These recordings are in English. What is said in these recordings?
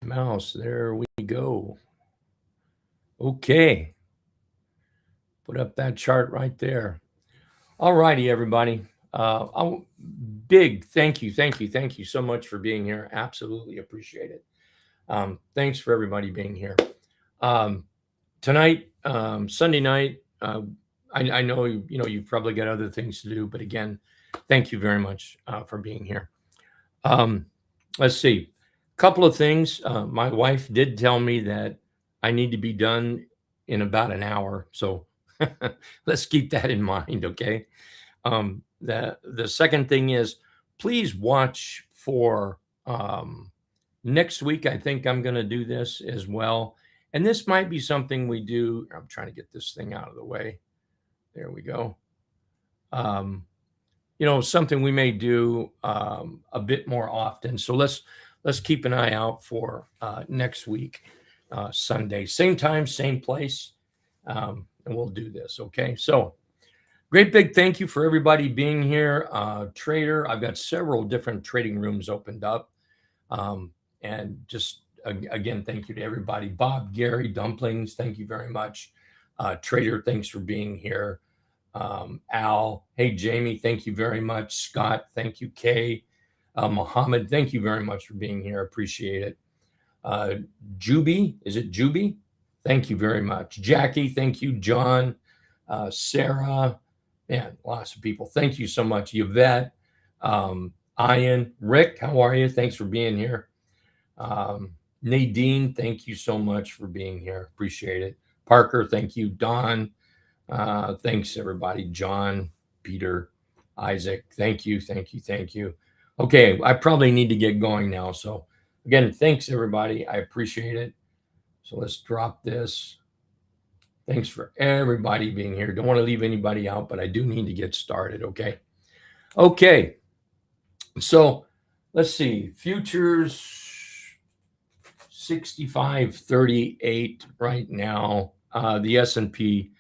mouse. There we go. Okay. Put up that chart right there. All righty, everybody. Big thank you so much for being here. Absolutely appreciate it. Thanks for everybody being here. Tonight, Sunday night, I know you've probably got other things to do, but again, thank you very much for being here. Let's see, a couple of things. My wife did tell me that I need to be done in about an hour, so let's keep that in mind, okay? The second thing is, please watch for next week. I think I'm going to do this as well, and this might be something we do. I'm trying to get this thing out of the way. There we go. Something we may do a bit more often. So let's keep an eye out for next week, Sunday, same time, same place, and we'll do this. Okay. So great big thank you for everybody being here. Trader, I've got several different trading rooms opened up, and just again, thank you to everybody. Bob, Gary, Dumplings, thank you very much. Trader, thanks for being here. Al, hey Jamie, thank you very much. Scott, thank you. Kay, Mohammed, thank you very much for being here. Appreciate it. Juby, is it Juby? Thank you very much. Jackie, thank you. John, Sarah, man, lots of people. Thank you so much. Yvette, Ian, Rick, how are you? Thanks for being here. Nadine, thank you so much for being here. Appreciate it. Parker, thank you. Don, thanks everybody. John, Peter, Isaac, thank you. Okay, I probably need to get going now. So again, thanks everybody. I appreciate it. So let's drop this. Thanks for everybody being here. Don't want to leave anybody out, but I do need to get started. Okay. So let's see. Futures 65.38 right now. The S&P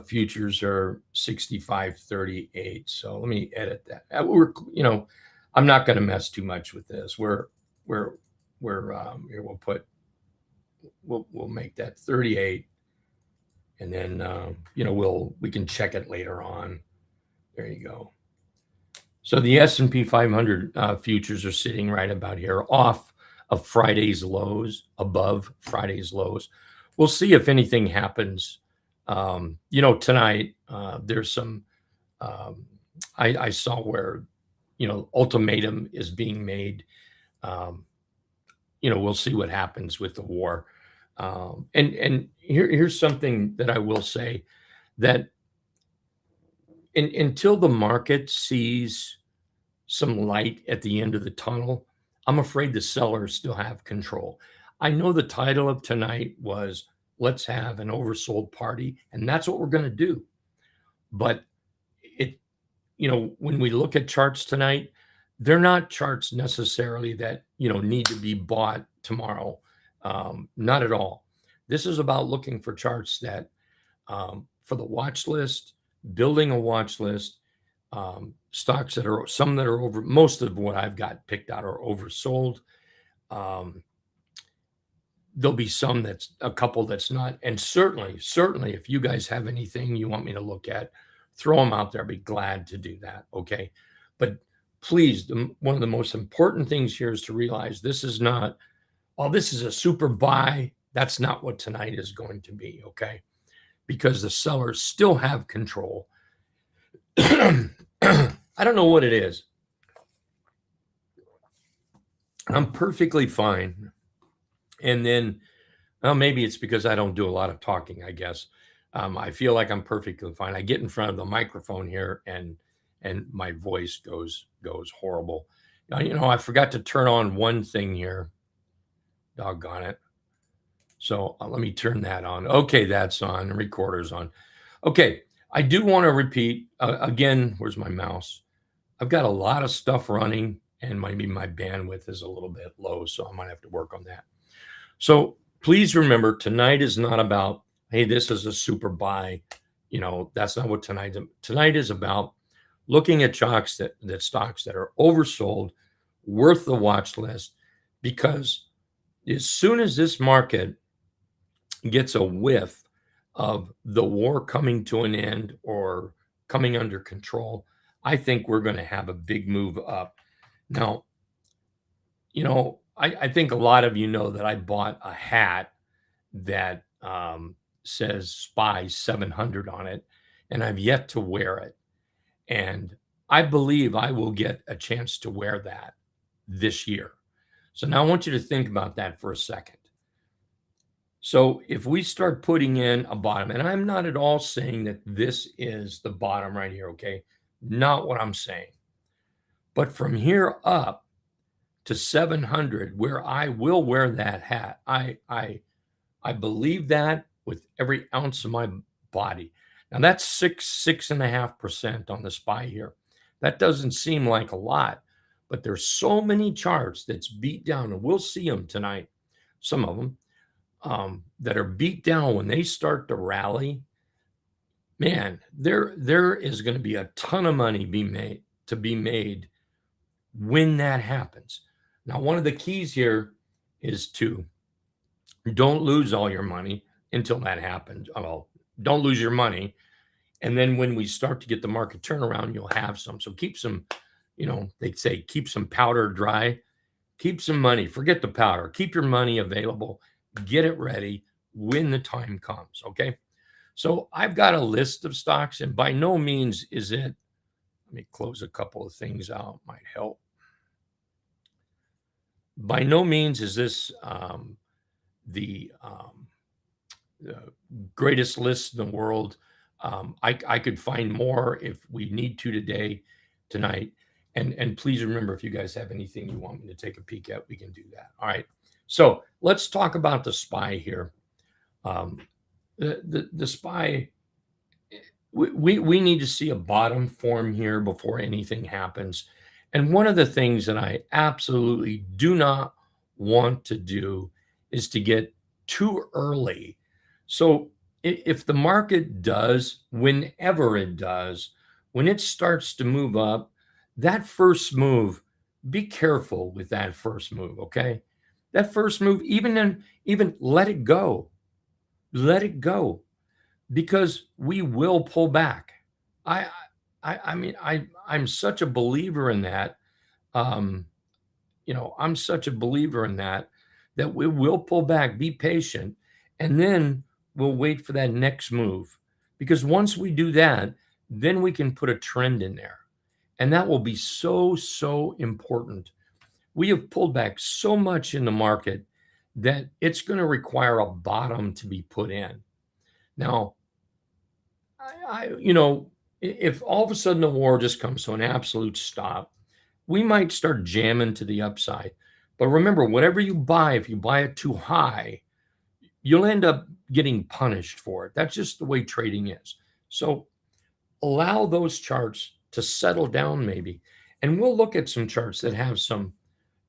futures are 65.38. So let me edit that. I'm not going to mess too much with this. Here we'll make that 38, and then we can check it later on. There you go. So the S&P 500 futures are sitting right about here, off of Friday's lows, above Friday's lows. We'll see if anything happens. Tonight there's some. I saw where ultimatum is being made. We'll see what happens with the war. And here's something that I will say, that until the market sees some light at the end of the tunnel, I'm afraid the sellers still have control. I know the title of tonight was "Let's Have an Oversold Party," and that's what we're going to do. But when we look at charts tonight, they're not charts necessarily that need to be bought tomorrow. Not at all. This is about looking for charts that for the watch list, building a watch list, stocks that are over. Most of what I've got picked out are oversold. There'll be a couple that's not. And certainly, if you guys have anything you want me to look at, throw them out there. I'd be glad to do that. Okay. But please, one of the most important things here is to realize this is not, this is a super buy. That's not what tonight is going to be. Okay. Because the sellers still have control. I don't know what it is. I'm perfectly fine. And then, maybe it's because I don't do a lot of talking, I guess. I feel like I'm perfectly fine. I get in front of the microphone here and my voice goes horrible. I forgot to turn on one thing here. Doggone it. So let me turn that on. Okay, that's on. The recorder's on. Okay, I do want to repeat again. Where's my mouse? I've got a lot of stuff running, and maybe my bandwidth is a little bit low, so I might have to work on that. So please remember, tonight is not about, hey, this is a super buy. That's not what tonight is about. Looking at stocks that are oversold, worth the watch list, because as soon as this market gets a whiff of the war coming to an end or coming under control, I think we're going to have a big move up. Now, I think a lot of you know that I bought a hat that says SPY 700 on it, and I've yet to wear it. And I believe I will get a chance to wear that this year. So now I want you to think about that for a second. So if we start putting in a bottom, and I'm not at all saying that this is the bottom right here, okay? Not what I'm saying. But from here up to 700, where I will wear that hat, I believe that with every ounce of my body. Now that's 6.5% on the SPY here. That doesn't seem like a lot, but there's so many charts that's beat down, and we'll see them tonight, some of them, that are beat down. When they start to rally, man, there is going to be a ton of money to be made when that happens. Now, one of the keys here is to don't lose all your money until that happens. Well, don't lose your money. And then when we start to get the market turnaround, you'll have some. So keep some, they say keep some powder dry, keep some money, forget the powder, keep your money available, get it ready when the time comes. Okay. So I've got a list of stocks, and by no means is it, let me close a couple of things out, might help. By no means is this the greatest list in the world. I could find more if we need to tonight. And please remember, if you guys have anything you want me to take a peek at, we can do that. All right. So let's talk about the SPY here. The SPY, we need to see a bottom form here before anything happens. And one of the things that I absolutely do not want to do is to get too early. So if the market does, whenever it does, when it starts to move up, that first move, be careful with that first move, okay? That first move, even let it go. Let it go, because we will pull back. I'm such a believer in that. I'm such a believer in that we will pull back, be patient, and then we'll wait for that next move. Because once we do that, then we can put a trend in there. And that will be so, so important. We have pulled back so much in the market that it's going to require a bottom to be put in. Now, if all of a sudden the war just comes to an absolute stop, we might start jamming to the upside. But remember, whatever you buy, if you buy it too high, you'll end up getting punished for it. That's just the way trading is. So allow those charts to settle down maybe. And we'll look at some charts that have some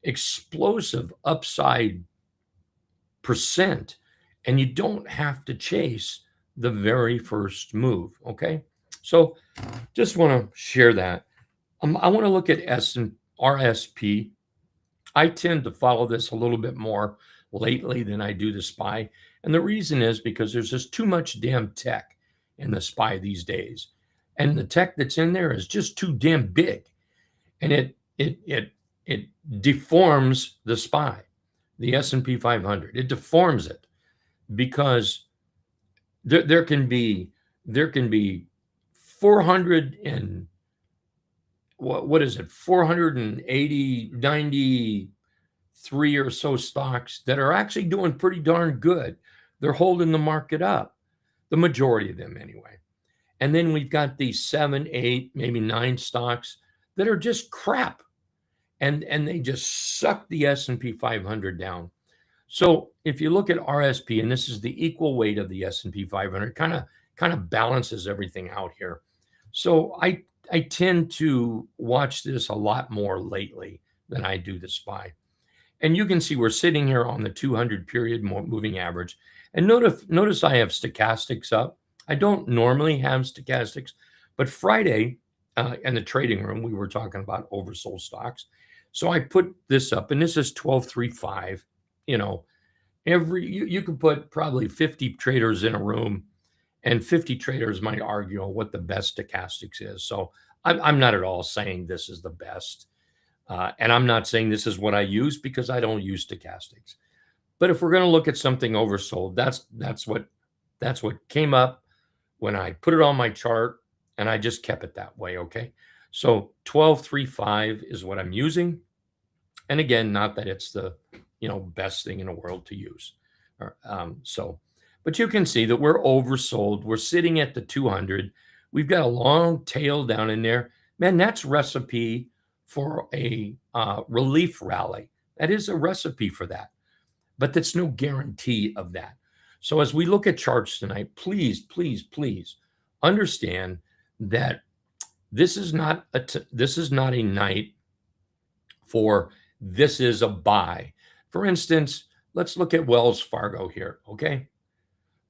explosive upside percent, and you don't have to chase the very first move. Okay. So just want to share that. I want to look at RSP. I tend to follow this a little bit more lately than I do the SPY. And the reason is because there's just too much damn tech in the SPY these days. And the tech that's in there is just too damn big. And it deforms the SPY, the S&P 500. It deforms it because there can be 400 and what is it, 480, 93 or so stocks that are actually doing pretty darn good. They're holding the market up, the majority of them anyway. And then we've got these 7, 8, maybe 9 stocks that are just crap. And they just suck the S&P 500 down. So if you look at RSP, and this is the equal weight of the S&P 500, kind of balances everything out here. So I tend to watch this a lot more lately than I do the SPY. And you can see we're sitting here on the 200 period moving average. And notice I have stochastics up. I don't normally have stochastics, but Friday in the trading room, we were talking about oversold stocks. So I put this up, and this is 1235. you know, you could put probably 50 traders in a room, and 50 traders might argue on what the best stochastics is. So I'm not at all saying this is the best. And I'm not saying this is what I use, because I don't use stochastics. But if we're going to look at something oversold, that's what came up when I put it on my chart, and I just kept it that way. Okay. So 12.35 is what I'm using. And again, not that it's the, best thing in the world to use. But you can see that we're oversold. We're sitting at the 200. We've got a long tail down in there. Man, that's recipe for a relief rally. That is a recipe for that, but that's no guarantee of that. So as we look at charts tonight, please, please, please understand that this is not a night for this is a buy. For instance, let's look at Wells Fargo here, okay?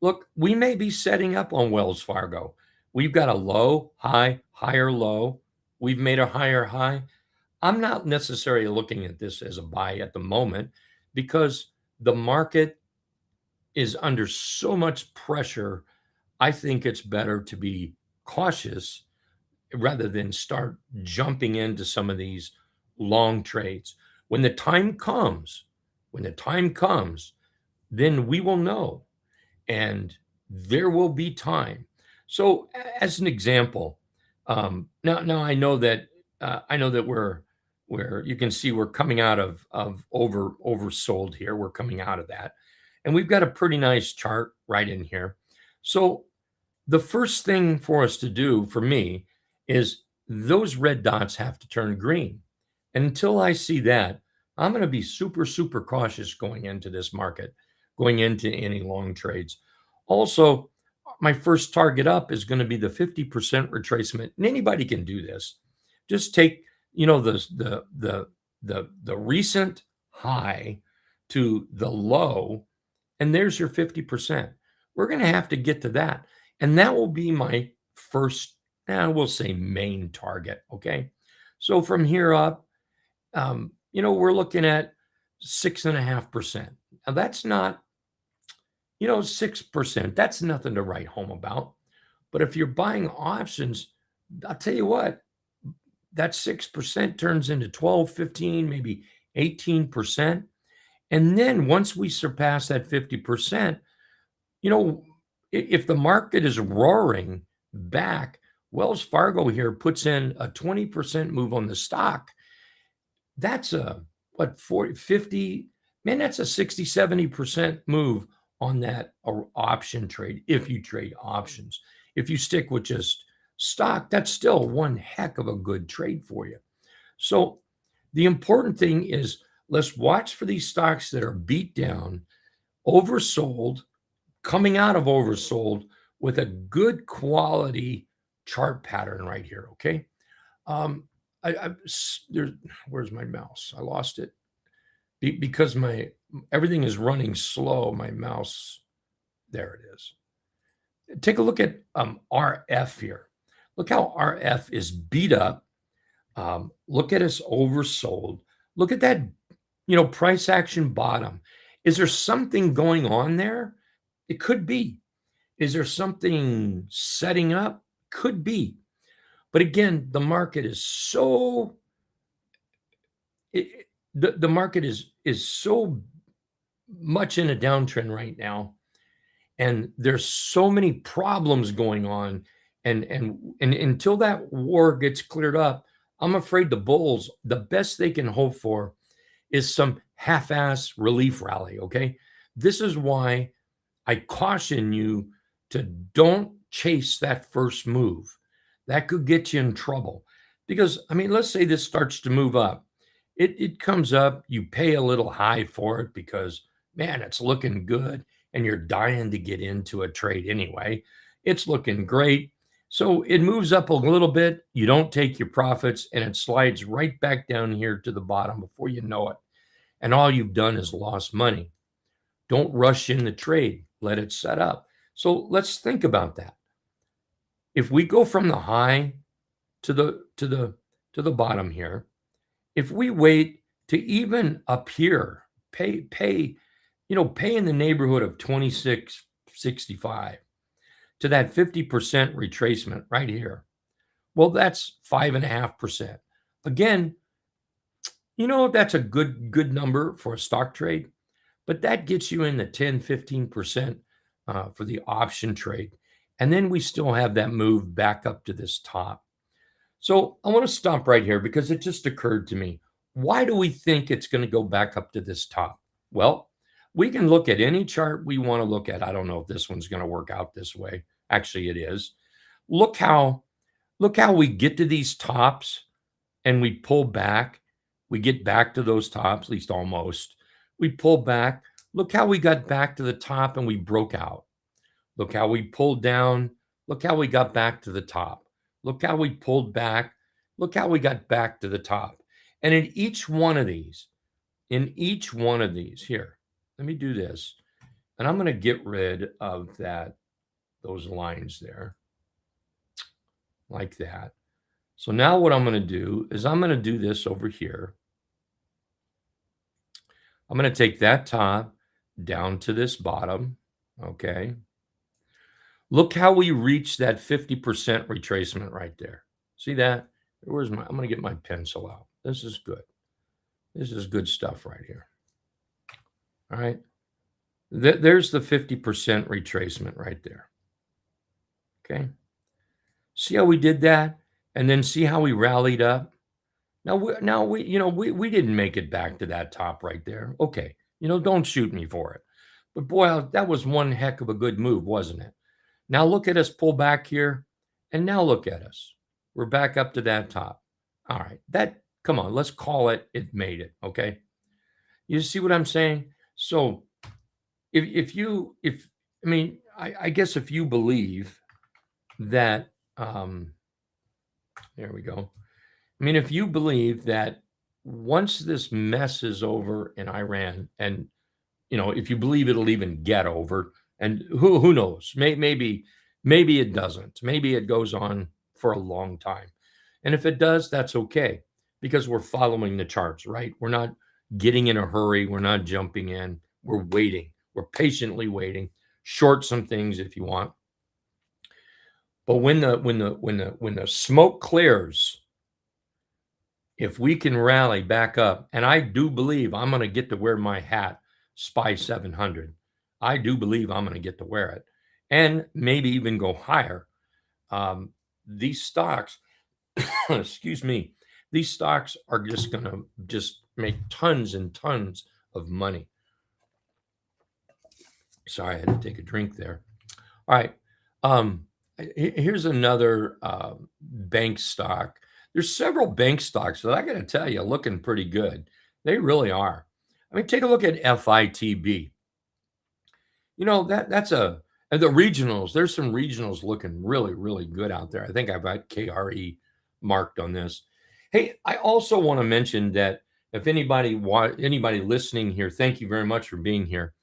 Look, we may be setting up on Wells Fargo. We've got a low, high, higher low. We've made a higher high. I'm not necessarily looking at this as a buy at the moment, because the market is under so much pressure. I think it's better to be cautious rather than start jumping into some of these long trades. When the time comes, then we will know, and there will be time. So, as an example, now I know that we're you can see we're coming out of oversold here. We're coming out of that, and we've got a pretty nice chart right in here. So the first thing for us to do, for me, is those red dots have to turn green. And until I see that, I'm going to be super, super cautious going into this market, going into any long trades. Also, my first target up is going to be the 50% retracement. And anybody can do this. Just take, the recent high to the low, and there's your 50%. We're going to have to get to that. And that will be my first, we'll say, main target. Okay. So from here up, we're looking at 6.5%. Now that's not, 6%. That's nothing to write home about. But if you're buying options, I'll tell you what, that 6% turns into 12, 15, maybe 18%. And then once we surpass that 50%, if the market is roaring back, Wells Fargo here puts in a 20% move on the stock. That's a 40, 50, man, that's a 60, 70% move on that option trade. If you trade options, if you stick with just stock, that's still one heck of a good trade for you. So the important thing is, let's watch for these stocks that are beat down, oversold, coming out of oversold with a good quality chart pattern right here. Okay. Where's my mouse? I lost it because everything is running slow. My mouse, there it is. Take a look at RF here. Look how RF is beat up. Look at us oversold. Look at that, price action bottom. Is there something going on there? It could be. Is there something setting up? Could be. But again, the market is so the market is so much in a downtrend right now, and there's so many problems going on, and until that war gets cleared up, I'm afraid the bulls, the best they can hope for is some half-ass relief rally. Okay, this is why I caution you to don't chase that first move. That could get you in trouble. Because, let's say this starts to move up. It comes up, you pay a little high for it because, man, it's looking good, and you're dying to get into a trade anyway. It's looking great. So it moves up a little bit. You don't take your profits, and it slides right back down here to the bottom before you know it. And all you've done is lost money. Don't rush in the trade. Let it set up. So let's think about that. If we go from the high to the bottom here, if we wait to even up here, pay pay in the neighborhood of 26.65 to that 50% retracement right here. Well, that's 5.5%. Again, that's a good number for a stock trade, but that gets you in the 10-15% for the option trade. And then we still have that move back up to this top. So I want to stop right here because it just occurred to me. Why do we think it's going to go back up to this top? Well, we can look at any chart we want to look at. I don't know if this one's going to work out this way. Actually, it is. Look how we get to these tops and we pull back. We get back to those tops, at least almost. We pull back. Look how we got back to the top and we broke out. Look how we pulled down. Look how we got back to the top. Look how we pulled back. Look how we got back to the top. And in each one of these, here, let me do this. And I'm going to get rid of those lines there like that. So now what I'm going to do is I'm going to do this over here. I'm going to take that top down to this bottom. Okay. Look how we reach that 50% retracement right there. See that? I'm going to get my pencil out. This is good. This is good stuff right here. All right. There's the 50% retracement right there. Okay. See how we did that? And then see how we rallied up? Now we didn't make it back to that top right there. Okay. Don't shoot me for it. But boy, that was one heck of a good move, wasn't it? Now look at us pull back here. And now look at us. We're back up to that top. All right. Come on, let's call it. It made it. Okay. You see what I'm saying? So I guess if you believe that, there we go. If you believe that once this mess is over in Iran, and if you believe it'll even get over, and who knows, maybe it doesn't. Maybe it goes on for a long time. And if it does, that's okay, because we're following the charts, right? We're not getting in a hurry. We're not jumping in. We're waiting. We're patiently waiting. Short some things if you want. But when the smoke clears, if we can rally back up, and I do believe I'm going to get to wear my hat, SPY 700. I do believe I'm going to get to wear it, and maybe even go higher. These stocks, excuse me, these stocks are just going to make tons and tons of money. Sorry, I had to take a drink there. All right. Here's another bank stock. There's several bank stocks that I got to tell you, looking pretty good. They really are. Take a look at FITB. And the regionals. There's some regionals looking really, really good out there. I think I've got KRE marked on this. Hey, I also want to mention that if anybody listening here, thank you very much for being here.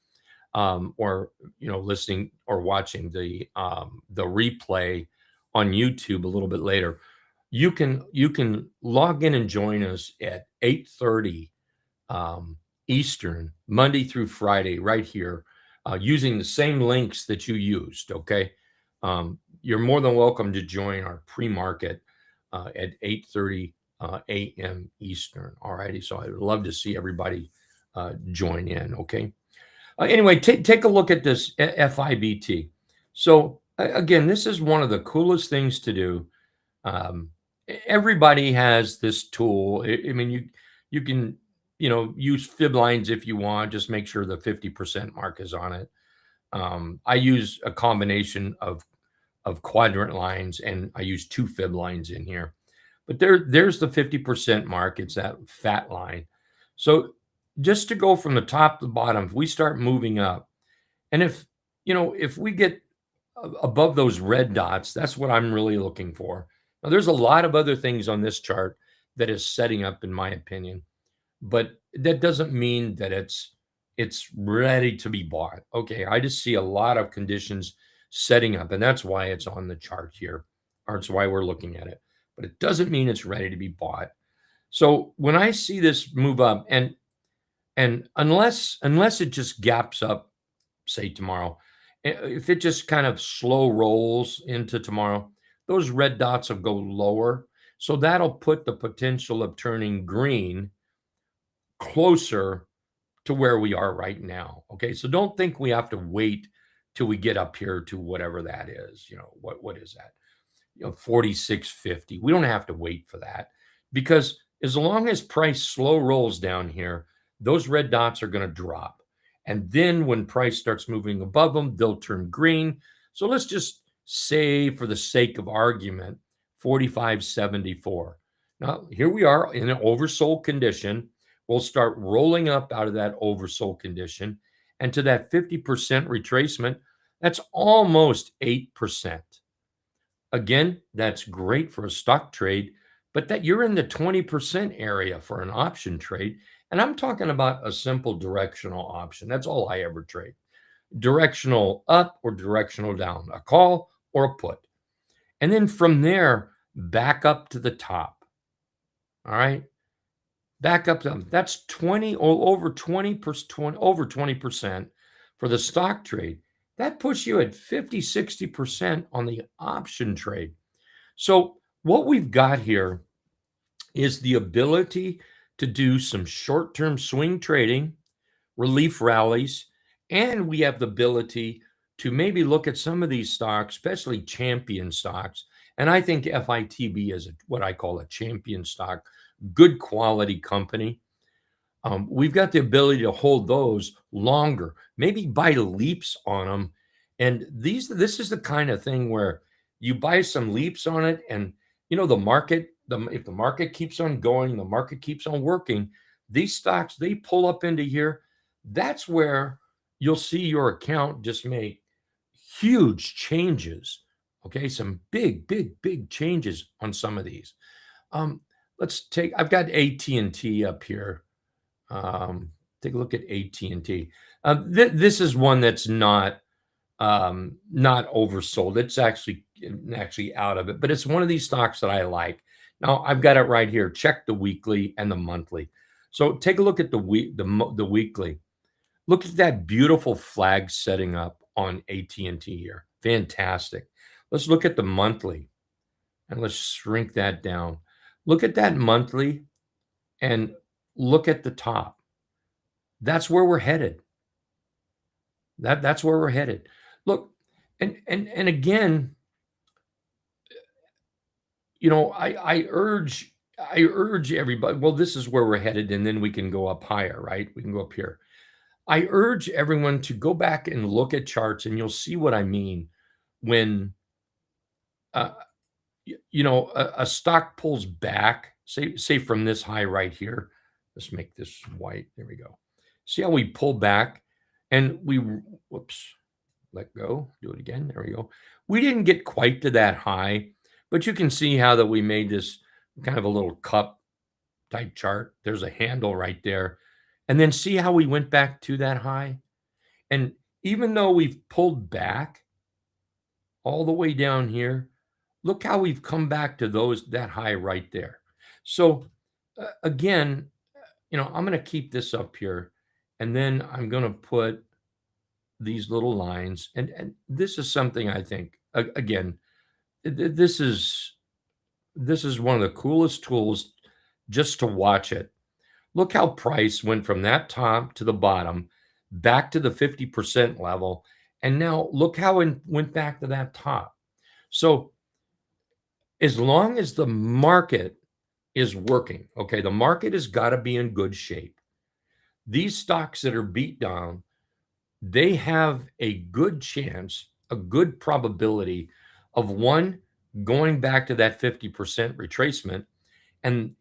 Or listening or watching the replay on YouTube a little bit later, you can log in and join us at 8:30 Eastern, Monday through Friday, right here, using the same links that you used. Okay, you're more than welcome to join our pre-market at 8:30 a.m. Eastern. All righty, so I would love to see everybody join in. Okay. Anyway, take a look at this FIBT. So again, this is one of the coolest things to do. Everybody has this tool. You can use fib lines if you want. Just make sure the 50% mark is on it. I use a combination of quadrant lines, and I use 2 fib lines in here. But there's the 50% mark. It's that fat line. So just to go from the top to the bottom, if we start moving up, and if we get above those red dots, that's what I'm really looking for. Now, there's a lot of other things on this chart that is setting up, in my opinion, but that doesn't mean that it's ready to be bought. Okay, I just see a lot of conditions setting up, and that's why it's on the chart here, or it's why we're looking at it. But it doesn't mean it's ready to be bought. So when I see this move up, and And unless it just gaps up, say tomorrow, if it just kind of slow rolls into tomorrow, those red dots will go lower. So that'll put the potential of turning green closer to where we are right now. Okay. So don't think we have to wait till we get up here to whatever that is. What is that? 46.50. We don't have to wait for that, because as long as price slow rolls down here, those red dots are going to drop. And then when price starts moving above them, they'll turn green. So let's just say, for the sake of argument, 45.74. Now, here we are in an oversold condition. We'll start rolling up out of that oversold condition and to that 50% retracement. That's almost 8%. Again, that's great for a stock trade, but that you're in the 20% area for an option trade. And I'm talking about a simple directional option. That's all I ever trade. Directional up or directional down, a call or a put. And then from there, back up to the top. All right. Back up to that's 20 or over 20%, over 20% for the stock trade. That puts you at 50, 60% on the option trade. So what we've got here is the ability to do some short-term swing trading, relief rallies, and we have the ability to maybe look at some of these stocks, especially champion stocks. And I think FITB is what I call a champion stock, good quality company. We've got the ability to hold those longer, maybe buy leaps on them. And this is the kind of thing where you buy some leaps on it, and the market, if the market keeps on going, the market keeps on working, these stocks, they pull up into here. That's where you'll see your account just make huge changes. Okay, some big, big, big changes on some of these. I've got AT&T up here. Take a look at AT&T. This is one that's not oversold. It's actually out of it, but it's one of these stocks that I like. Now I've got it right here. Check the weekly and the monthly. So take a look at the weekly. Look at that beautiful flag setting up on AT&T here. Fantastic. Let's look at the monthly, and let's shrink that down. Look at that monthly and look at the top. That's where we're headed. That's where we're headed. Look, and again, I urge everybody. Well, this is where we're headed, and then we can go up higher, right? We can go up here. I urge everyone to go back and look at charts, and you'll see what I mean when a stock pulls back, say from this high right here. Let's make this white. There we go. See how we pull back and let go. Do it again. There we go. We didn't get quite to that high, but you can see how that we made this kind of a little cup type chart. There's a handle right there. And then see how we went back to that high. And even though we've pulled back all the way down here, look how we've come back to that high right there. So again, I'm going to keep this up here, and then I'm going to put these little lines. And this is something I think, again, this is one of the coolest tools just to watch it. Look how price went from that top to the bottom, back to the 50% level. And now look how it went back to that top. So as long as the market is working, okay, the market has got to be in good shape. These stocks that are beat down, they have a good chance, a good probability of going back to that 50% retracement and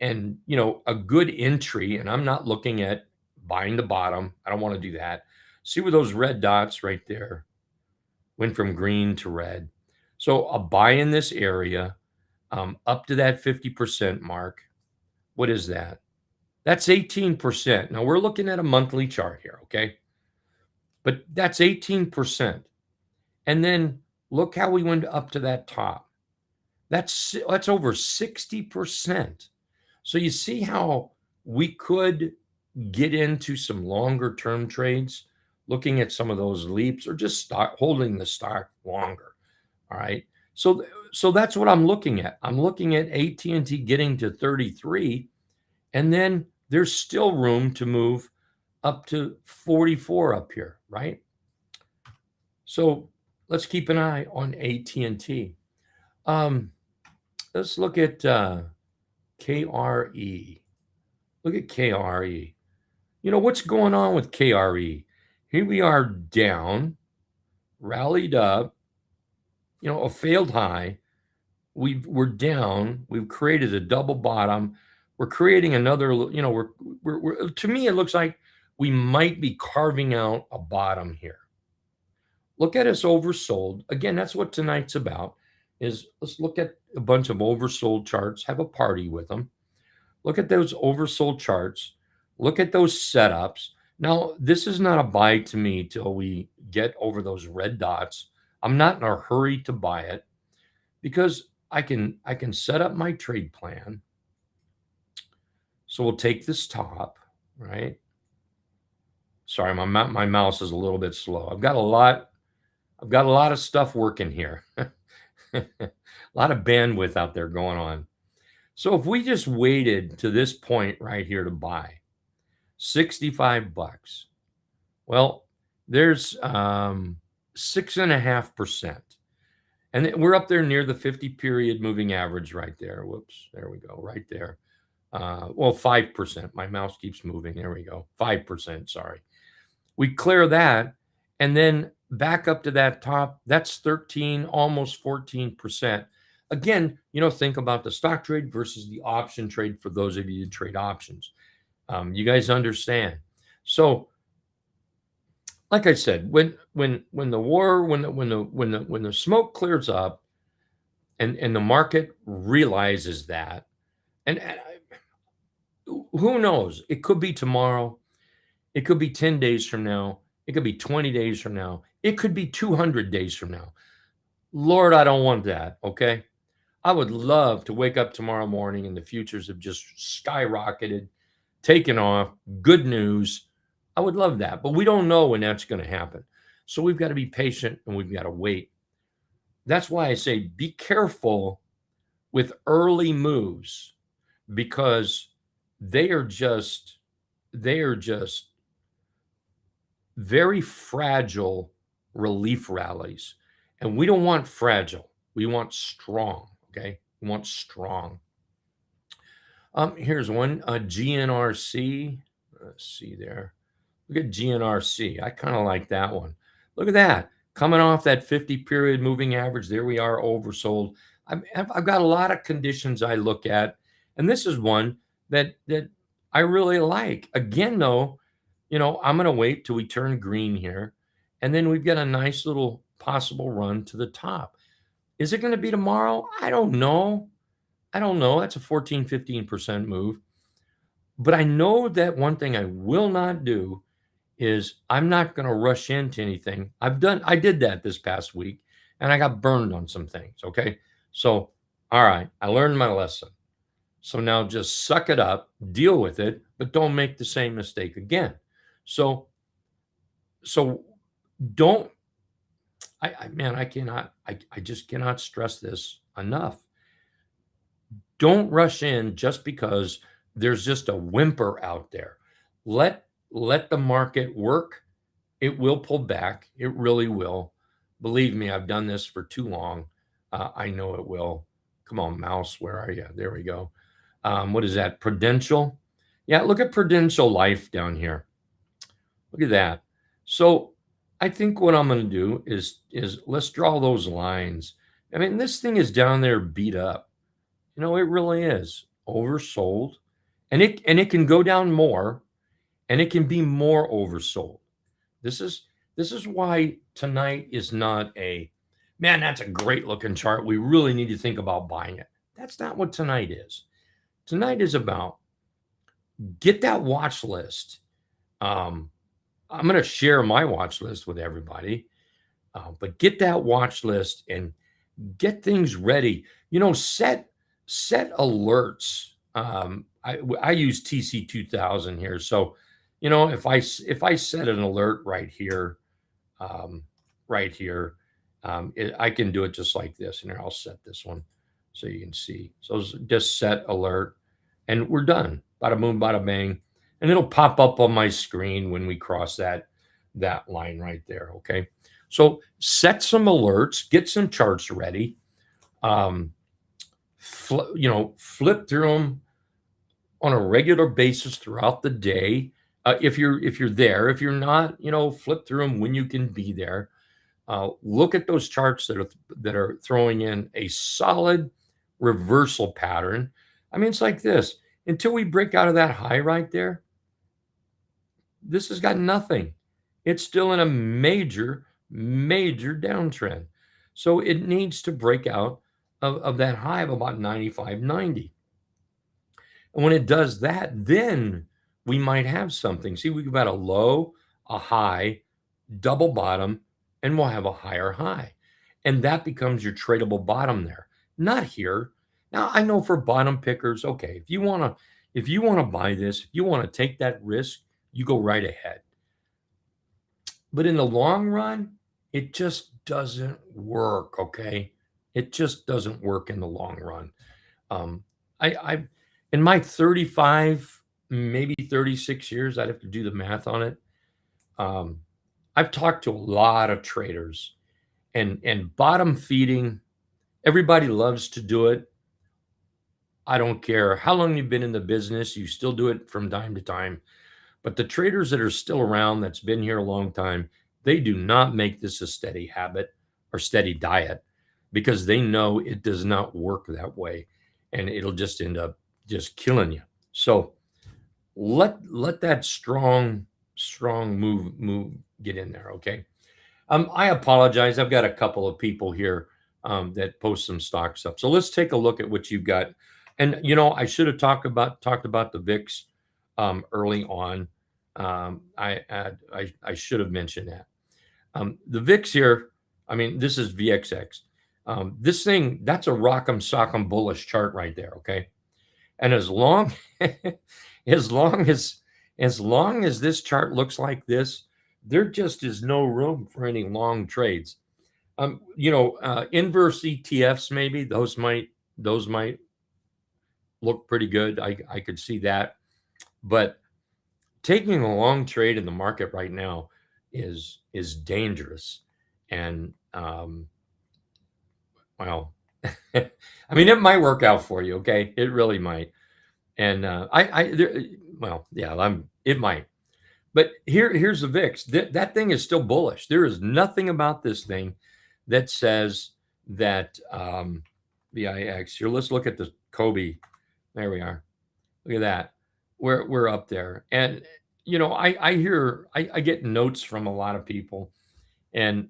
a good entry. And I'm not looking at buying the bottom. I don't want to do that. See where those red dots right there went from green to red. So a buy in this area up to that 50% mark. What is that? That's 18%. Now we're looking at a monthly chart here, okay? But that's 18%. And then look how we went up to that top. That's over 60%. So you see how we could get into some longer term trades, looking at some of those leaps, or just start holding the stock longer. All right. So that's what I'm looking at. I'm looking at AT&T getting to 33, and then there's still room to move up to 44 up here, right? So let's keep an eye on AT&T. Let's look at KRE. Look at KRE. What's going on with KRE? Here we are down, rallied up, a failed high. We're down. We've created a double bottom. We're creating another, we're to me, it looks like we might be carving out a bottom here. Look at us oversold. Again, that's what tonight's about, is let's look at a bunch of oversold charts, have a party with them. Look at those oversold charts. Look at those setups. Now, this is not a buy to me till we get over those red dots. I'm not in a hurry to buy it because I can set up my trade plan. So we'll take this top, right? Sorry, my mouse is a little bit slow. I've got a lot of stuff working here. A lot of bandwidth out there going on. So if we just waited to this point right here to buy, $65, well, there's 6.5%. And we're up there near the 50 period moving average right there. Whoops, there we go, right there. Well, 5%. My mouse keeps moving. There we go. 5%, sorry. We clear that, and then back up to that top. That's 13, almost 14%. Again, think about the stock trade versus the option trade for those of you who trade options. You guys understand. So, like I said, when the smoke clears up, and the market realizes that, and who knows? It could be tomorrow. It could be 10 days from now. It could be 20 days from now. It could be 200 days from now. Lord, I don't want that, okay? I would love to wake up tomorrow morning and the futures have just skyrocketed, taken off, good news. I would love that, but we don't know when that's going to happen. So we've got to be patient and we've got to wait. That's why I say be careful with early moves, because they are just very fragile relief rallies. And we don't want fragile. We want strong, okay? We want strong. Here's one, GNRC. Let's see there. Look at GNRC. I kind of like that one. Look at that. Coming off that 50 period moving average. There we are, oversold. I've got a lot of conditions I look at, and this is one that I really like. Again, though, I'm going to wait till we turn green here, and then we've got a nice little possible run to the top. Is it going to be tomorrow? I don't know. That's a 14, 15% move. But I know that one thing I will not do is I'm not going to rush into anything. I did that this past week, and I got burned on some things, okay? So, all right, I learned my lesson. So now just suck it up, deal with it, but don't make the same mistake again. So don't, I just cannot stress this enough. Don't rush in just because there's just a whimper out there. Let the market work. It will pull back. It really will. Believe me, I've done this for too long. I know it will. Come on, mouse, where are you? There we go. What is that? Prudential? Yeah, look at Prudential Life down here. Look at that. So I think what I'm going to do is let's draw those lines. I mean, this thing is down there beat up. It really is oversold, and it can go down more, and it can be more oversold. This is why tonight is not that's a great looking chart. We really need to think about buying it. That's not what tonight is. Tonight is about get that watch list. I'm going to share my watch list with everybody, but get that watch list and get things ready. Set alerts I use TC 2000 here. So, if I set an alert right here, um, right here, I can do it just like this. And here, I'll set this one so you can see. So just set alert, and we're done. Bada boom, bada bang, and it'll pop up on my screen when we cross that line right there. Okay, so set some alerts, get some charts ready. Flip through them on a regular basis throughout the day. If you're there, if you're not, flip through them when you can be there. Look at those charts that are throwing in a solid reversal pattern. I mean, it's like this. Until we break out of that high right there, this has got nothing. It's still in a major, major downtrend. So it needs to break out of that high of about 95.90. And when it does that, then we might have something. See, we've got a low, a high, double bottom, and we'll have a higher high. And that becomes your tradable bottom there. Not here. Now, I know for bottom pickers, okay, if you want to buy this, if you want to take that risk, you go right ahead. But in the long run, it just doesn't work, okay? It just doesn't work in the long run. I in my 35, maybe 36 years, I'd have to do the math on it. I've talked to a lot of traders, and bottom feeding, everybody loves to do it. I don't care how long you've been in the business, you still do it from time to time. But the traders that are still around, that's been here a long time, they do not make this a steady habit or steady diet, because they know it does not work that way, and it'll just end up just killing you. So let that strong move get in there. Okay. I apologize. I've got a couple of people here that post some stocks up. So let's take a look at what you've got. And I should have talked about the VIX early on. I should have mentioned that. The VIX here, I mean, this is VXX. This thing, that's a rock'em sock'em bullish chart right there. Okay. And as long as long as this chart looks like this, there just is no room for any long trades. Inverse ETFs, maybe those might look pretty good. I could see that, but taking a long trade in the market right now is dangerous. And well, I mean, it might work out for you. Okay, it really might. And it might. But here's the VIX. That thing is still bullish. There is nothing about this thing that says that VIX. Here, let's look at the Kobe. There we are. Look at that. We're up there. And I get notes from a lot of people, and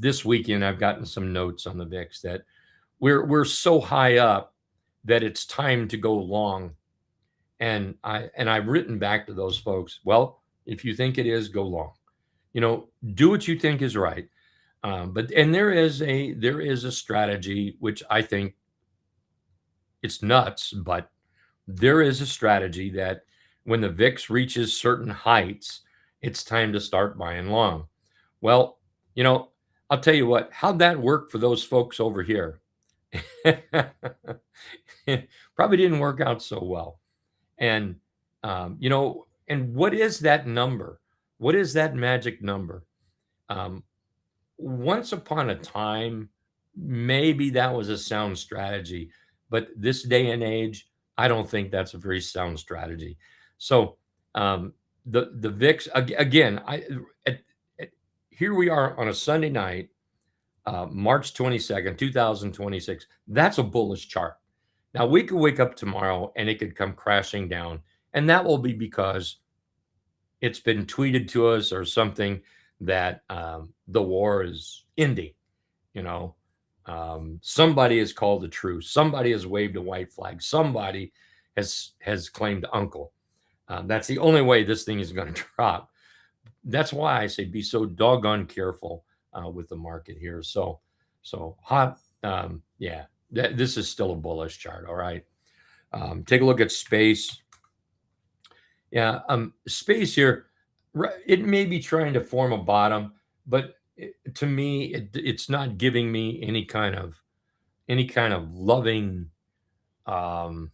this weekend I've gotten some notes on the VIX that we're so high up that it's time to go long. And I've written back to those folks. Well, if you think it is, go long. Do what you think is right. But there is a strategy, which I think it's nuts, but there is a strategy that when the VIX reaches certain heights, it's time to start buying long. Well, I'll tell you what, how'd that work for those folks over here? Probably didn't work out so well. And, and what is that number? What is that magic number? Once upon a time, maybe that was a sound strategy, but this day and age, I don't think that's a very sound strategy. So the VIX again, here we are on a Sunday night, March 22nd, 2026. That's a bullish chart. Now we could wake up tomorrow and it could come crashing down, and that will be because it's been tweeted to us or something that the war is ending. Somebody has called the truce. Somebody has waved a white flag. Somebody has claimed uncle. That's the only way this thing is going to drop. That's why I say be so doggone careful with the market here. So hot. Yeah, this is still a bullish chart. All right. Take a look at space. Yeah, space here, it may be trying to form a bottom, but to me, it's not giving me any kind of loving. Um,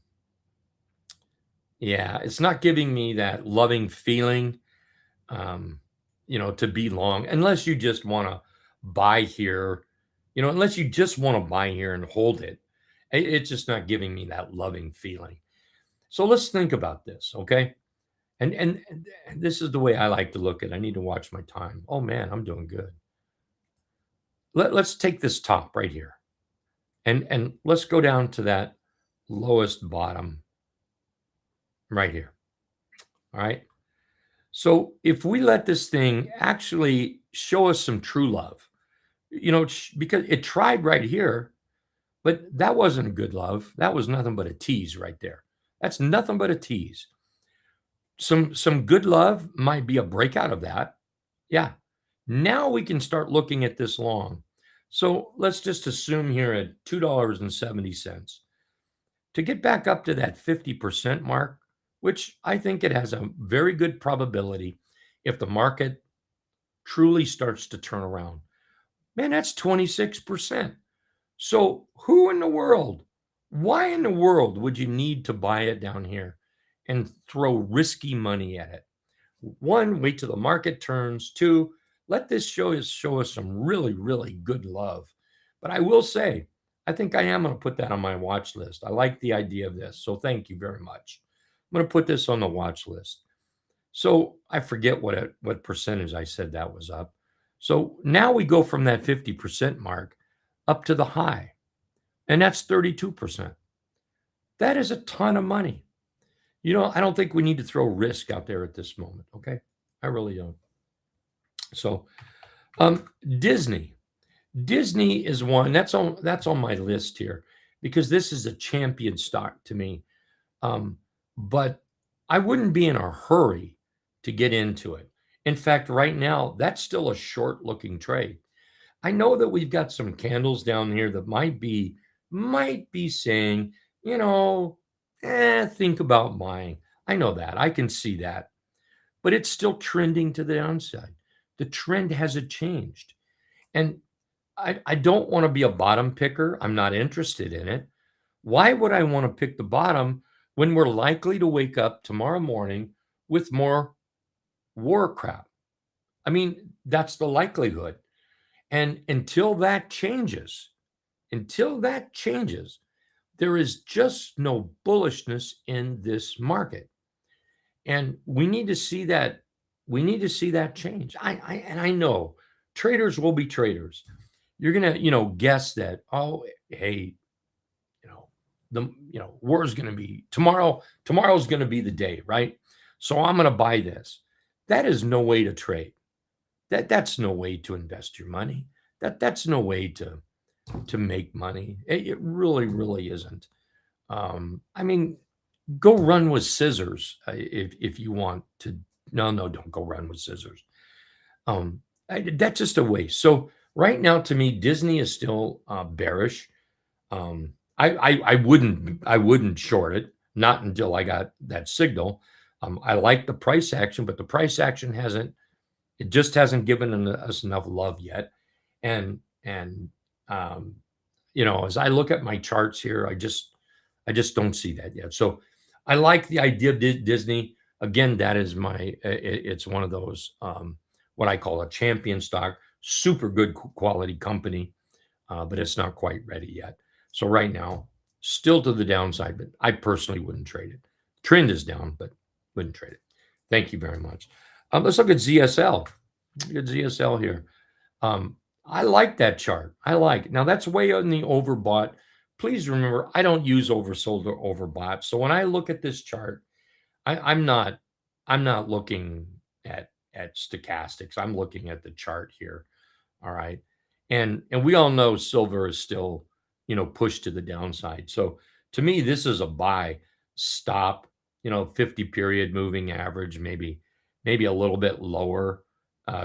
yeah, it's not giving me that loving feeling. Um, to be long, unless you just want to buy here, unless you just want to buy here and hold it. It's just not giving me that loving feeling. So let's think about this, okay? And this is the way I like to look at it. I need to watch my time. Oh man, I'm doing good. Let's take this top right here, and let's go down to that lowest bottom right here. All right. So if we let this thing actually show us some true love, because it tried right here, but that wasn't a good love. That was nothing but a tease right there. That's nothing but a tease. Some good love might be a breakout of that. Yeah. Now we can start looking at this long. So let's just assume here at $2.70 to get back up to that 50% mark, which I think it has a very good probability if the market truly starts to turn around. Man, that's 26%. So who in the world, why in the world would you need to buy it down here and throw risky money at it? One, wait till the market turns. Two, let this show us some really, really good love. But I will say, I think I am going to put that on my watch list. I like the idea of this. So thank you very much. I'm going to put this on the watch list. So I forget what percentage I said that was up. So now we go from that 50% mark up to the high, and that's 32%. That is a ton of money. I don't think we need to throw risk out there at this moment. Okay. I really don't. So, Disney. Disney is one that's on my list here because this is a champion stock to me. But I wouldn't be in a hurry to get into it. In fact, right now, that's still a short looking trade. I know that we've got some candles down here that might be saying, think about buying. I know that. I can see that. But it's still trending to the downside. The trend hasn't changed. And I don't want to be a bottom picker. I'm not interested in it. Why would I want to pick the bottom when we're likely to wake up tomorrow morning with more war crap? I mean, that's the likelihood. And until that changes, there is just no bullishness in this market. And we need to see that. We need to see that change. I know traders will be traders. You're gonna, guess that, oh, hey, war is gonna be tomorrow. Tomorrow's gonna be the day, right? So I'm gonna buy this. That is no way to trade. That's no way to invest your money. That's no way to make money. It really, really isn't. I mean, go run with scissors if you want to. No, don't go run with scissors. That's just a waste. So right now, to me, Disney is still bearish. I wouldn't short it, not until I got that signal. I like the price action, but the price action just hasn't given us enough love yet. And as I look at my charts here, I just don't see that yet. So I like the idea of Disney. Again, that is it's one of those, what I call a champion stock, super good quality company, but it's not quite ready yet. So right now, still to the downside, but I personally wouldn't trade it. Trend is down, but wouldn't trade it. Thank you very much. Let's look at ZSL. Look at ZSL here. I like that chart. Now that's way on the overbought. Please remember, I don't use oversold or overbought. So when I look at this chart, I'm not looking at stochastics. I'm looking at the chart here. All right. And we all know silver is still, pushed to the downside. So to me, this is a buy. Stop, 50 period moving average, maybe a little bit lower,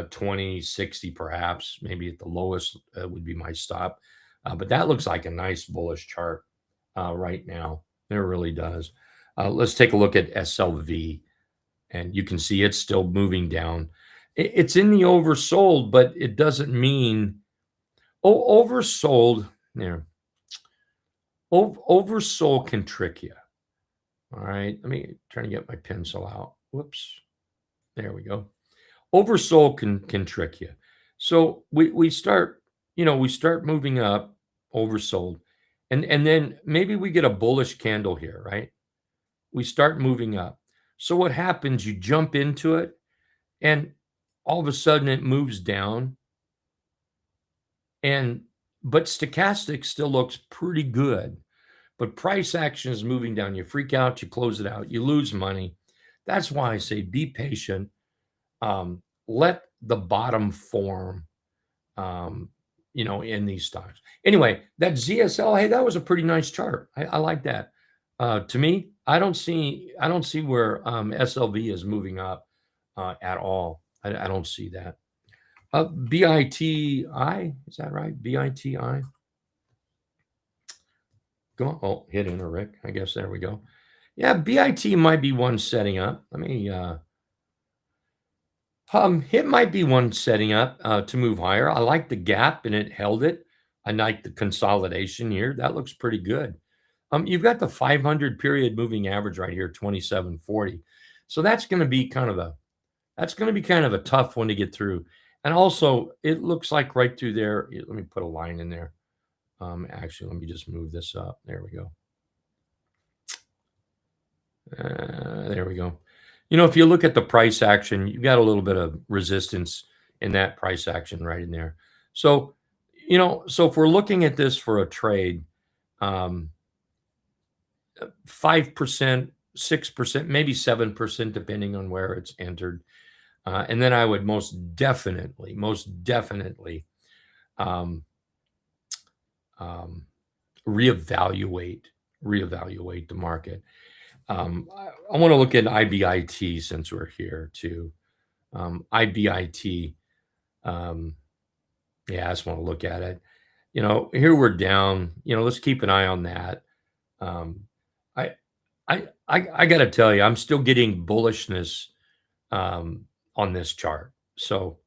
20, 60 perhaps, maybe at the lowest would be my stop. But that looks like a nice bullish chart right now. It really does. Let's take a look at SLV, and you can see it's still moving down. It's in the oversold, but it doesn't mean oversold. There, oversold can trick you. All right, let me try to get my pencil out. Whoops, there we go. Oversold can trick you. So we start, we start moving up, oversold, and then maybe we get a bullish candle here, right? We start moving up. So what happens? You jump into it, and all of a sudden it moves down, but stochastic still looks pretty good. But price action is moving down. You freak out, you close it out, you lose money. That's why I say be patient. Let the bottom form, in these stocks. Anyway, that ZSL, hey, that was a pretty nice chart. I like that. To me, I don't see where SLV is moving up at all. I don't see that. BITI, is that right? BITI. Go on. Oh, hit enter, Rick. I guess there we go. Yeah, BIT might be one setting up. Let me. It might be one setting up to move higher. I like the gap and it held it. I like the consolidation here. That looks pretty good. You've got the 500 period moving average right here, 2740. So that's going to be kind of a tough one to get through. And also, it looks like right through there. Let me put a line in there. Actually, let me just move this up. There we go. There we go. If you look at the price action, you've got a little bit of resistance in that price action right in there. So, so if we're looking at this for a trade, 5%, 6%, maybe 7%, depending on where it's entered. And then I would most definitely reevaluate the market. I want to look at IBIT since we're here too. IBIT, yeah, I just want to look at it. Here we're down. Let's keep an eye on that. I got to tell you, I'm still getting bullishness on this chart. So,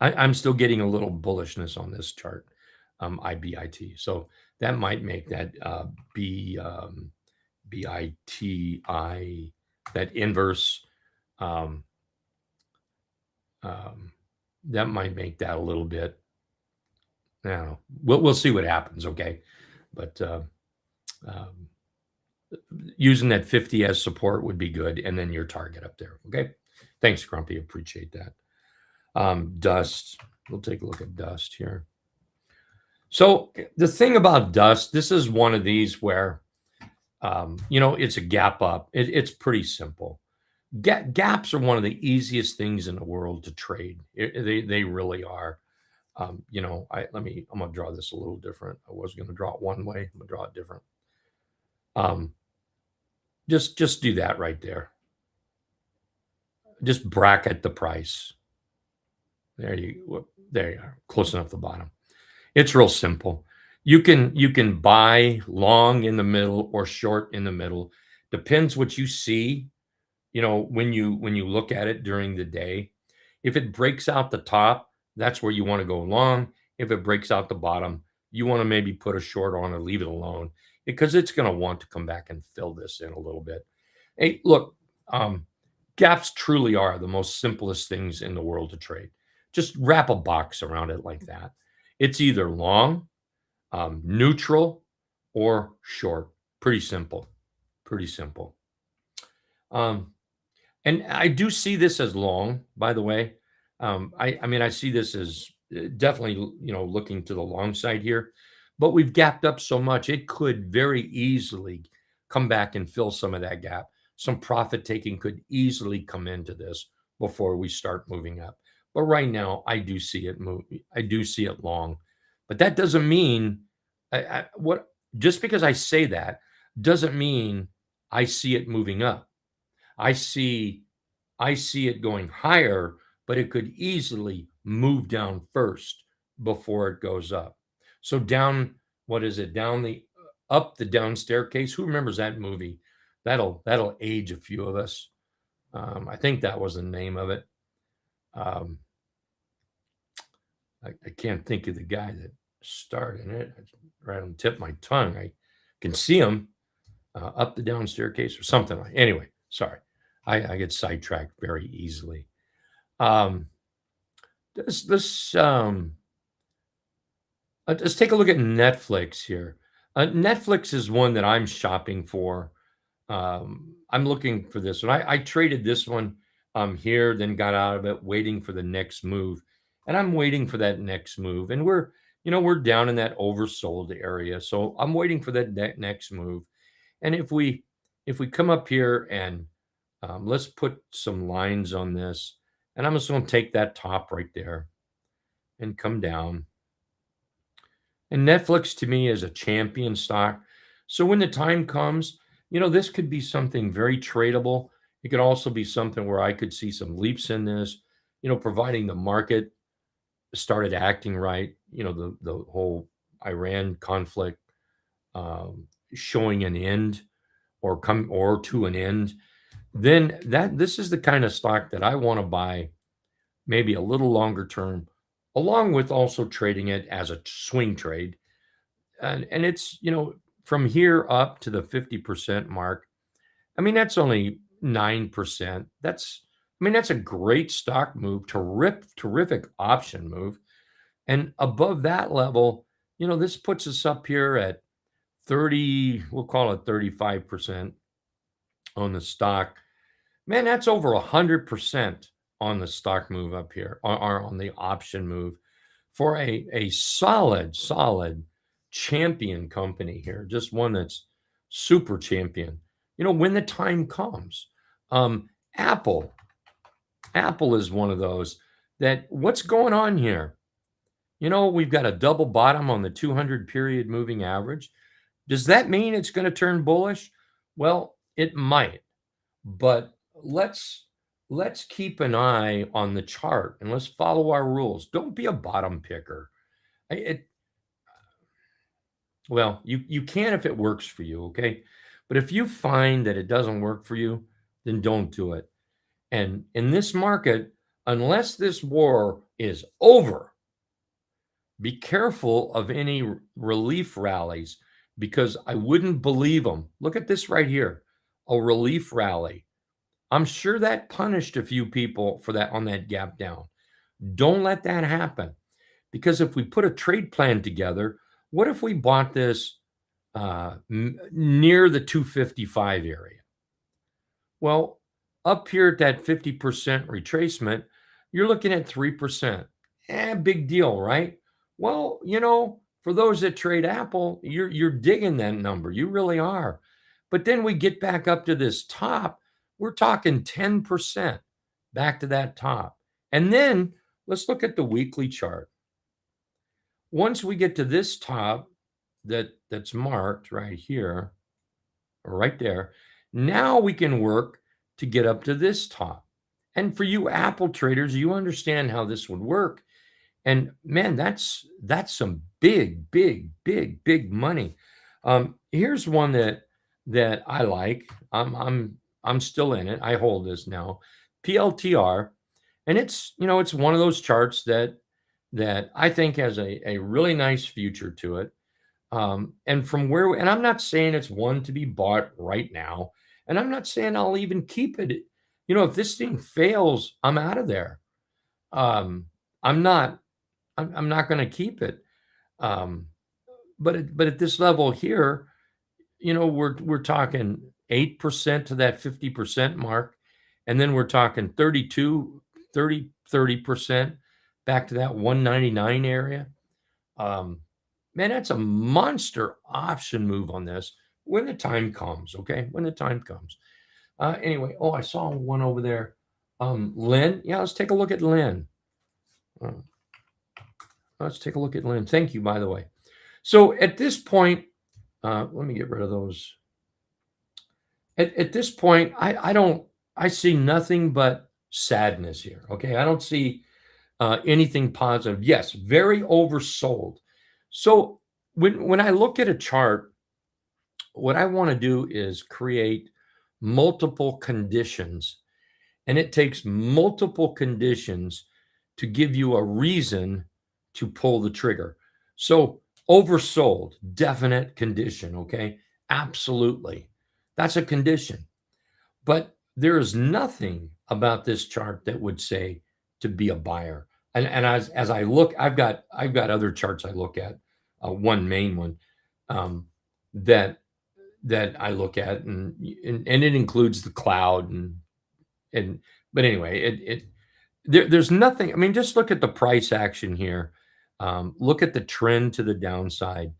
I'm still getting a little bullishness on this chart, IBIT. So that might make that BITI, that inverse, that might make that a little bit. I don't know. We'll see what happens. Okay, but using that 50 as support would be good, and then your target up there. Okay, thanks, Grumpy. Appreciate that. Dust. We'll take a look at dust here. So the thing about dust, this is one of these where, it's a gap up. It's pretty simple. Gaps are one of the easiest things in the world to trade. They really are. I'm gonna draw this a little different. I was gonna draw it one way. I'm gonna draw it different. Just do that right there. Just bracket the price. There you are. Close enough to the bottom. It's real simple. You can buy long in the middle or short in the middle. Depends what you see, when you look at it during the day. If it breaks out the top, that's where you want to go long. If it breaks out the bottom, you want to maybe put a short on or leave it alone because it's going to want to come back and fill this in a little bit. Hey, look, gaps truly are the most simplest things in the world to trade. Just wrap a box around it like that. It's either long, neutral, or short. Pretty simple. And I do see this as long, by the way. I see this as definitely, looking to the long side here, but we've gapped up so much, it could very easily come back and fill some of that gap. Some profit taking could easily come into this before we start moving up. But right now, I do see it move. I do see it long, but that doesn't mean just because I say that doesn't mean I see it moving up. I see it going higher, but it could easily move down first before it goes up. So down, what is it? Down the Up the Down Staircase. Who remembers that movie? That'll age a few of us. I think that was the name of it. I can't think of the guy that starred in it. Right on the tip of my tongue. I can see him up the down staircase or something like. Anyway, sorry, I get sidetracked very easily. Let's take a look at Netflix here. Netflix is one that I'm shopping for. I'm looking for this one. I traded this one here, then got out of it, waiting for the next move. And I'm waiting for that next move. And we're down in that oversold area. So I'm waiting for that next move. And if we come up here and let's put some lines on this, and I'm just going to take that top right there and come down. And Netflix to me is a champion stock. So when the time comes, this could be something very tradable. It could also be something where I could see some leaps in this, providing the market started acting right, the whole Iran conflict showing an end or to an end. Then this is the kind of stock that I want to buy maybe a little longer term, along with also trading it as a swing trade. And it's, from here up to the 50% mark. I mean, that's only 9%. That's a great stock move, terrific option move. And above that level, this puts us up here at 30, we'll call it 35% on the stock. Man, that's over 100% on the stock move up here, or on the option move for a solid champion company here, just one that's super champion. When the time comes, Apple is one of those that what's going on here? We've got a double bottom on the 200 period moving average. Does that mean it's going to turn bullish? Well, it might, but let's keep an eye on the chart and let's follow our rules. Don't be a bottom picker. Well, you can if it works for you, okay? But if you find that it doesn't work for you, then don't do it. And in this market, unless this war is over, be careful of any relief rallies, because I wouldn't believe them. Look at this right here, a relief rally. I'm sure that punished a few people for that on that gap down. Don't let that happen, because if we put a trade plan together, what if we bought this near the 255 area? Well, up here at that 50% retracement, you're looking at 3%. Big deal, right? Well, for those that trade Apple, you're digging that number. You really are. But then we get back up to this top. We're talking 10% back to that top. And then let's look at the weekly chart. Once we get to this top that's marked right here, or right there, now we can work to get up to this top. And for you Apple traders, you understand how this would work. And man, that's some big money. Here's one that I like. I'm still in it. I hold this now. PLTR, and it's one of those charts that I think has a really nice future to it. And I'm not saying it's one to be bought right now, and I'm not saying I'll even keep it. If this thing fails, I'm out of there. I'm not going to keep it. But at this level here, we're talking 8% to that 50% mark, and then we're talking 30% back to that 199 area. Man, that's a monster option move on this when the time comes, okay? When the time comes. Anyway, I saw one over there. Lynn. Yeah, let's take a look at Lynn. Let's take a look at Lynn. Thank you, by the way. So at this point, let me get rid of those. At this point, I see nothing but sadness here, okay? I don't see anything positive. Yes, very oversold. So when I look at a chart, what I want to do is create multiple conditions, and it takes multiple conditions to give you a reason to pull the trigger. So oversold, definite condition, okay? Absolutely. That's a condition. But there is nothing about this chart that would say to be a buyer. And as I look, I've got other charts I look at, one main one, um, that I look at, and it includes the cloud and but anyway, there's nothing. I mean, just look at the price action here. Look at the trend to the downside.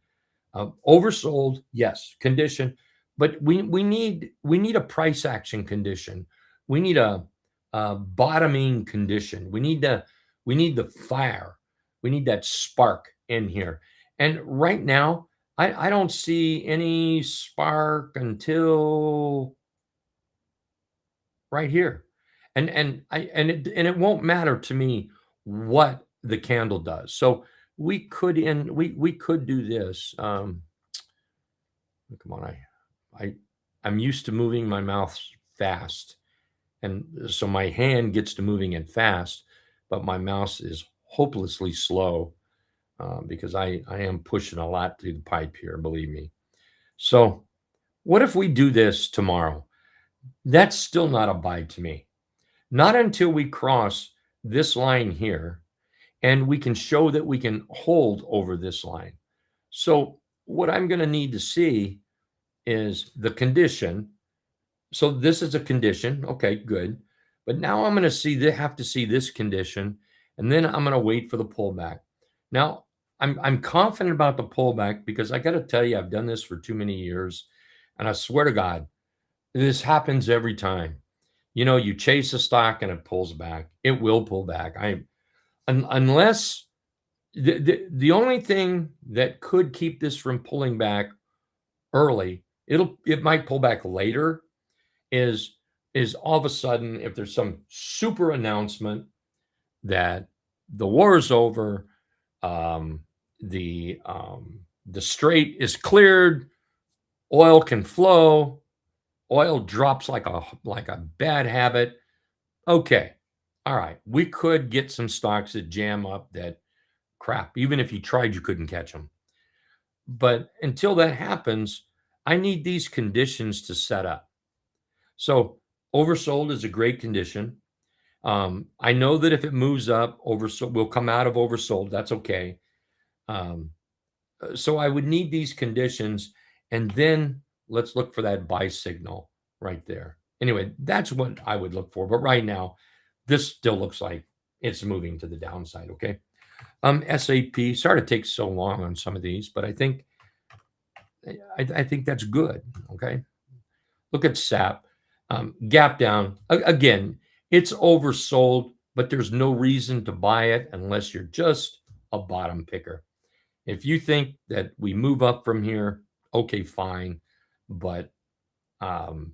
Oversold, yes, condition, but we need a price action condition. We need a bottoming condition. We need the fire. We need that spark in here. And right now, I don't see any spark until right here. And it won't matter to me what the candle does. So we could do this. Come on, I'm used to moving my mouth fast, and so my hand gets to moving it fast, but my mouse is hopelessly slow, because I am pushing a lot through the pipe here, believe me. So what if we do this tomorrow? That's still not a buy to me. Not until we cross this line here and we can show that we can hold over this line. So what I'm going to need to see is the condition. So this is a condition. Okay, good. But now I'm going to have to see this condition, and then I'm going to wait for the pullback. Now, I'm confident about the pullback because I got to tell you, I've done this for too many years, and I swear to God, this happens every time. You chase a stock and it pulls back. It will pull back. Unless the only thing that could keep this from pulling back early, it might pull back later, is all of a sudden if there's some super announcement that the war is over, the strait is cleared, oil can flow, oil drops like a bad habit. Okay. All right. We could get some stocks that jam up that crap. Even if you tried, you couldn't catch them. But until that happens, I need these conditions to set up. So oversold is a great condition. I know that if it moves up, oversold will come out of oversold. That's okay. So I would need these conditions, and then let's look for that buy signal right there. Anyway, that's what I would look for. But right now, this still looks like it's moving to the downside. Okay. SAP. Sorry to take so long on some of these, but I think that's good. Okay. Look at SAP. Gap down again. It's oversold, but there's no reason to buy it unless you're just a bottom picker. If you think that we move up from here, okay, fine. But, and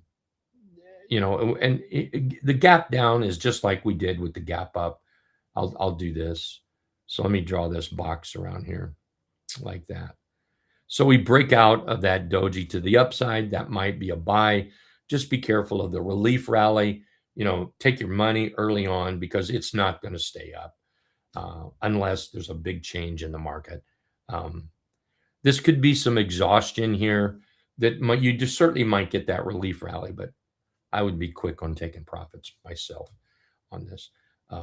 the gap down is just like we did with the gap up. I'll do this. So let me draw this box around here like that. So we break out of that doji to the upside. That might be a buy. Just be careful of the relief rally. Take your money early on because it's not going to stay up unless there's a big change in the market. This could be some exhaustion here that you just certainly might get that relief rally, but I would be quick on taking profits myself on this.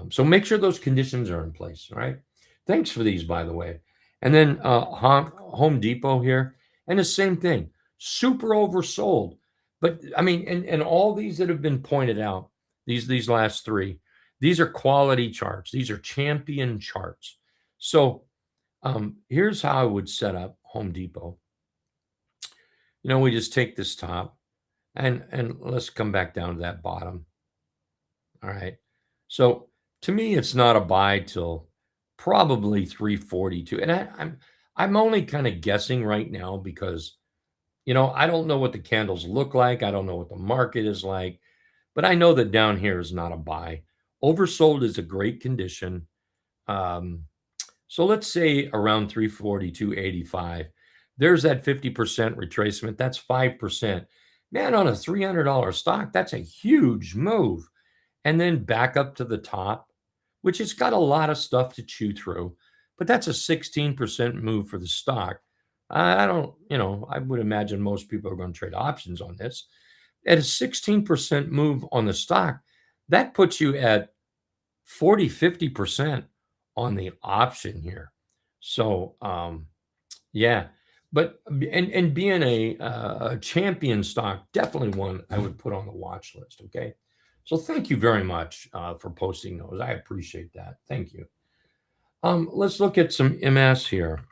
So make sure those conditions are in place. All right. Thanks for these, by the way. And then Home Depot here, and the same thing, super oversold. But I mean, and all these that have been pointed out, these last three, these are quality charts. These are champion charts. So here's how I would set up Home Depot. We just take this top and let's come back down to that bottom. All right. So to me, it's not a buy till probably 342. And I'm only kind of guessing right now because, I don't know what the candles look like. I don't know what the market is like, but I know that down here is not a buy. Oversold is a great condition. So let's say around 342.85. There's that 50% retracement. That's 5%. Man, on a $300 stock, that's a huge move. And then back up to the top, which it's got a lot of stuff to chew through, but that's a 16% move for the stock. I don't, I would imagine most people are going to trade options on this. At a 16% move on the stock, that puts you at 40, 50% on the option here. So, yeah, but and being a champion stock, definitely one I would put on the watch list. Okay, so thank you very much for posting those. I appreciate that. Thank you. Let's look at some MS here.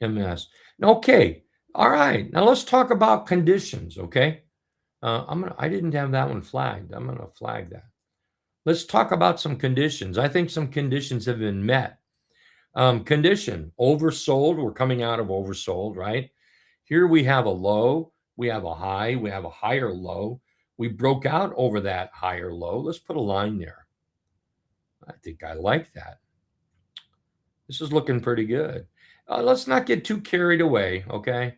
MS. Okay. All right. Now let's talk about conditions. Okay. I didn't have that one flagged. I'm gonna flag that. Let's talk about some conditions. I think some conditions have been met. Condition, oversold. We're coming out of oversold, right? Here we have a low, we have a high, we have a higher low. We broke out over that higher low. Let's put a line there. I think I like that. This is looking pretty good. Let's not get too carried away, okay?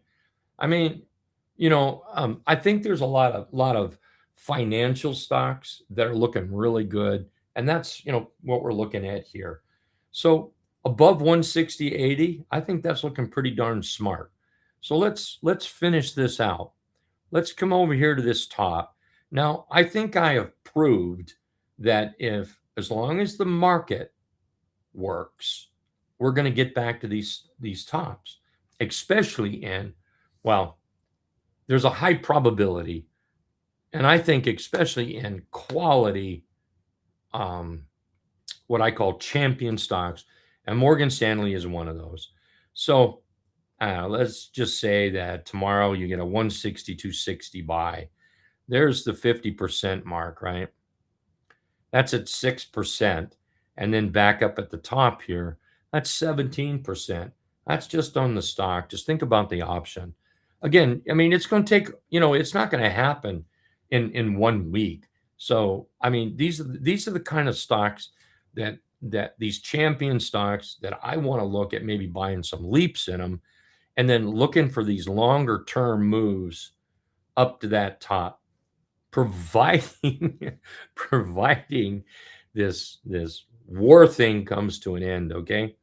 I mean, I think there's a lot of financial stocks that are looking really good, and that's what we're looking at here. So above 160.80, I think that's looking pretty darn smart. So let's finish this out. Let's come over here to this top. Now, I think I have proved that as long as the market works, we're going to get back to these tops, especially there's a high probability, and I think especially in quality, what I call champion stocks, and Morgan Stanley is one of those. So let's just say that tomorrow you get a 160-260 buy. There's the 50% mark, right? That's at 6%. And then back up at the top here, that's 17%. That's just on the stock. Just think about the option. Again, I mean, it's going to take, it's not going to happen in 1 week. So, I mean, these are the kind of stocks that these champion stocks that I want to look at, maybe buying some leaps in them, and then looking for these longer term moves up to that top, providing this war thing comes to an end. Okay,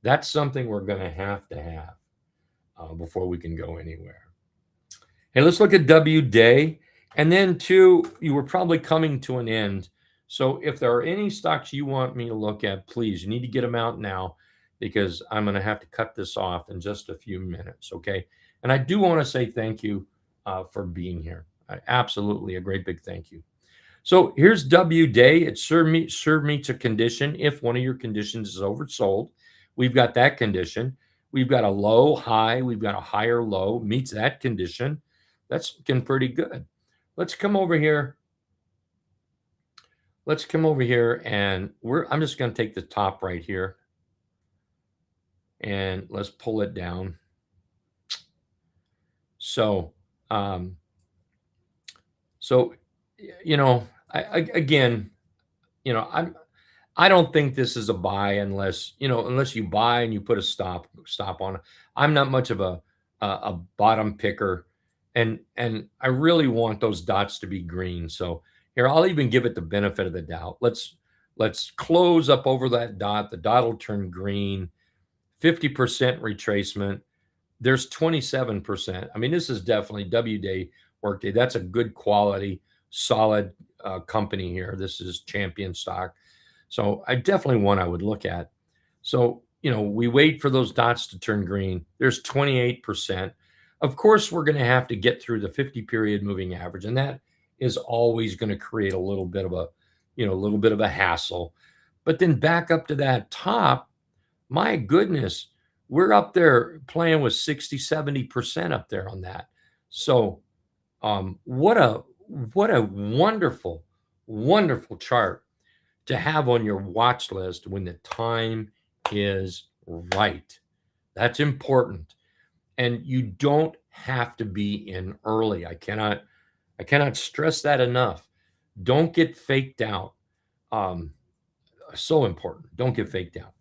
that's something we're going to have before we can go anywhere. Hey, let's look at W day. And then you were probably coming to an end. So if there are any stocks you want me to look at, please, you need to get them out now, because I'm going to have to cut this off in just a few minutes. Okay. And I do want to say thank you for being here. Absolutely a great big thank you. So here's W day. It served meets a condition. If one of your conditions is oversold, we've got that condition. We've got a low high. We've got a higher low, meets that condition. That's looking pretty good. Let's come over here. And I'm just going to take the top right here and let's pull it down. So, I don't think this is a buy unless you buy and you put a stop on it. I'm not much of a bottom picker, and I really want those dots to be green. So here, I'll even give it the benefit of the doubt. Let's close up over that dot. The dot will turn green. 50% retracement. There's 27%. I mean, this is definitely W day, workday. That's a good quality, solid company here. This is champion stock. So I definitely one I would look at. So, we wait for those dots to turn green. There's 28%. Of course, we're going to have to get through the 50-period moving average, and that is always going to create a little bit of a hassle. But then back up to that top, my goodness, we're up there playing with 60, 70% up there on that. So what a wonderful, wonderful chart to have on your watch list when the time is right. That's important. And you don't have to be in early. I cannot stress that enough. Don't get faked out. So important. Don't get faked out.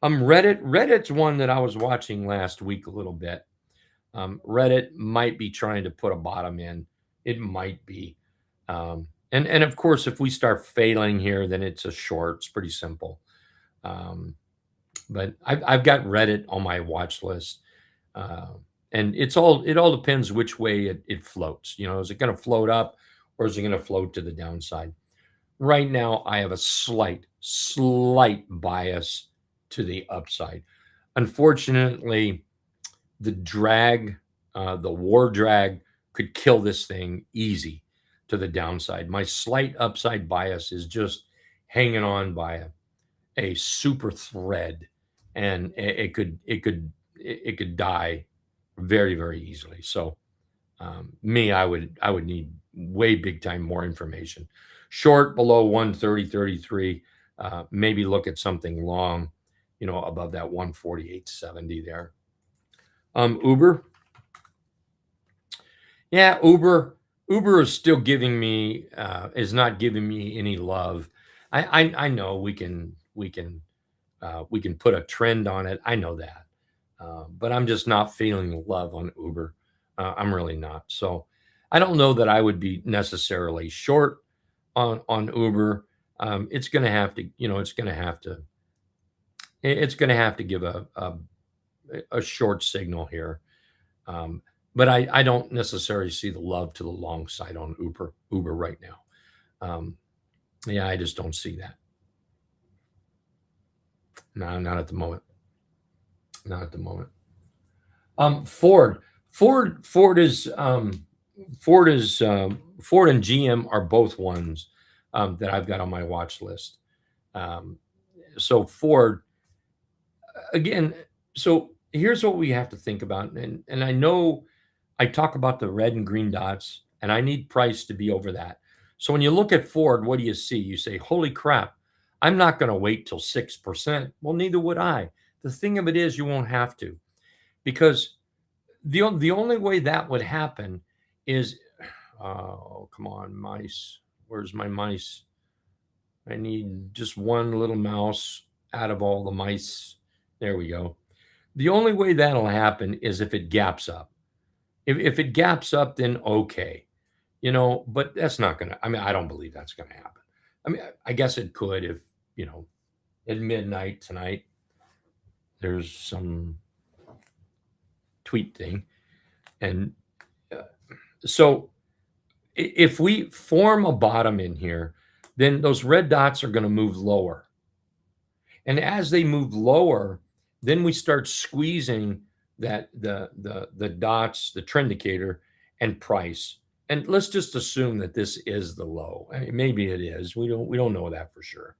Reddit's one that I was watching last week a little bit. Reddit might be trying to put a bottom in. It might be. And of course, if we start failing here, then it's a short. It's pretty simple. But I've got Reddit on my watch list. And it all depends which way it floats. Is it going to float up or is it going to float to the downside? Right now, I have a slight bias to the upside. Unfortunately, the drag, the war drag could kill this thing easy to the downside. My slight upside bias is just hanging on by a super thread, and it could die very, very easily. So I would need way big time more information. Short below 130.33, maybe look at something long, above that 148.70 there. Uber. Yeah, Uber is still is not giving me any love. I know we can put a trend on it. I know that. But I'm just not feeling love on Uber. I'm really not. So I don't know that I would be necessarily short on Uber. It's going to have to, it's going to have to give a short signal here. But I don't necessarily see the love to the long side on Uber right now. Yeah, I just don't see that. No, not at the moment. Not at the moment. Ford is Ford and GM are both ones that I've got on my watch list. So Ford, again, so here's what we have to think about, and I know I talk about the red and green dots, and I need price to be over that. So when you look at Ford, what do you see? You say, holy crap, I'm not going to wait till 6%. Well, neither would I. The thing of it is, you won't have to, because the only way that would happen is, oh, come on, mice. Where's my mice? I need just one little mouse out of all the mice. There we go. The only way that'll happen is if it gaps up. If it gaps up, then okay, but that's not going to, I don't believe that's going to happen. I guess it could if, at midnight tonight, there's some tweet thing. And so if we form a bottom in here, then those red dots are going to move lower. And as they move lower, then we start squeezing that the dots, the trend indicator, and price. And let's just assume that this is the low. Maybe it is. We don't know that for sure.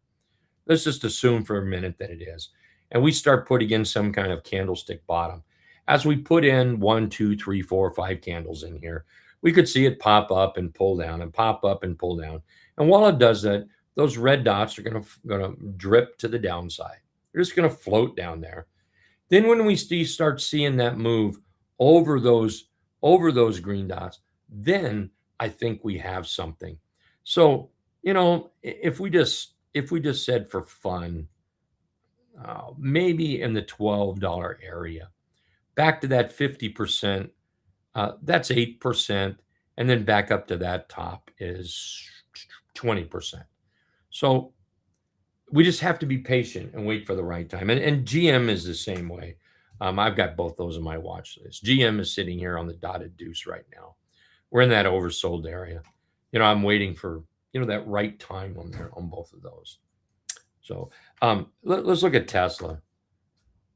Let's just assume for a minute that it is. And we start putting in some kind of candlestick bottom. As we put in 1, 2, 3, 4, 5 candles in here, we could see it pop up and pull down and pop up and pull down. And while it does that, those red dots are going to drip to the downside. They're just going to float down there. Then when we start seeing that move over those green dots, then I think we have something. So, if we just said for fun, maybe in the $12 area, back to that 50%, that's 8%, and then back up to that top is 20%. So we just have to be patient and wait for the right time. And GM is the same way. I've got both those on my watch list. GM is sitting here on the dotted deuce right now. We're in that oversold area. I'm waiting for, that right time on there on both of those. So let's look at Tesla.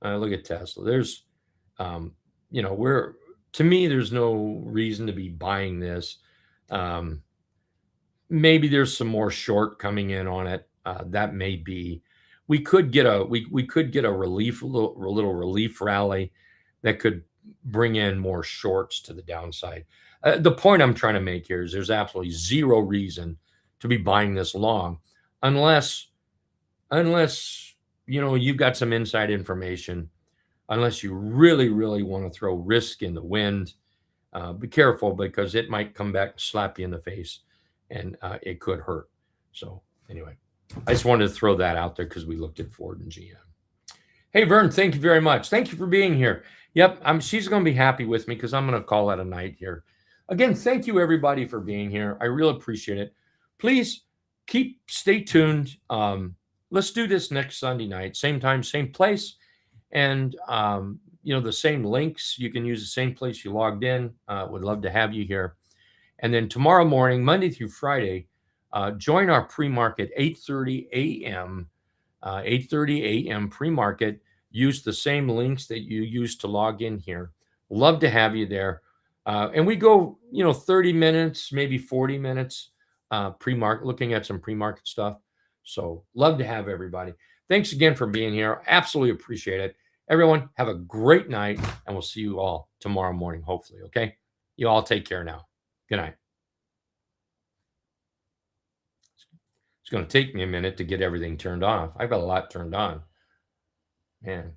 Look at Tesla. There's, to me, there's no reason to be buying this. Maybe there's some more short coming in on it. That may be. We could get a little relief rally that could bring in more shorts to the downside. The point I'm trying to make here is there's absolutely zero reason to be buying this long, unless you've got some inside information. Unless you really, really want to throw risk in the wind, be careful, because it might come back and slap you in the face, and it could hurt. So anyway, I just wanted to throw that out there because we looked at Ford and GM. Hey, Vern, thank you very much. Thank you for being here. Yep, she's going to be happy with me because I'm going to call that a night here. Again, thank you everybody for being here. I really appreciate it. Please stay tuned. Let's do this next Sunday night, same time, same place, and the same links. You can use the same place you logged in. Would love to have you here. And then tomorrow morning, Monday through Friday, join our pre-market 8:30 a.m. 8:30 a.m. pre-market. Use the same links that you used to log in here. Love to have you there. And we go, 30 minutes, maybe 40 minutes pre-market, looking at some pre-market stuff. So love to have everybody. Thanks again for being here. Absolutely appreciate it. Everyone, have a great night, and we'll see you all tomorrow morning, hopefully. Okay. You all take care now. Good night. It's going to take me a minute to get everything turned off. I've got a lot turned on. Man.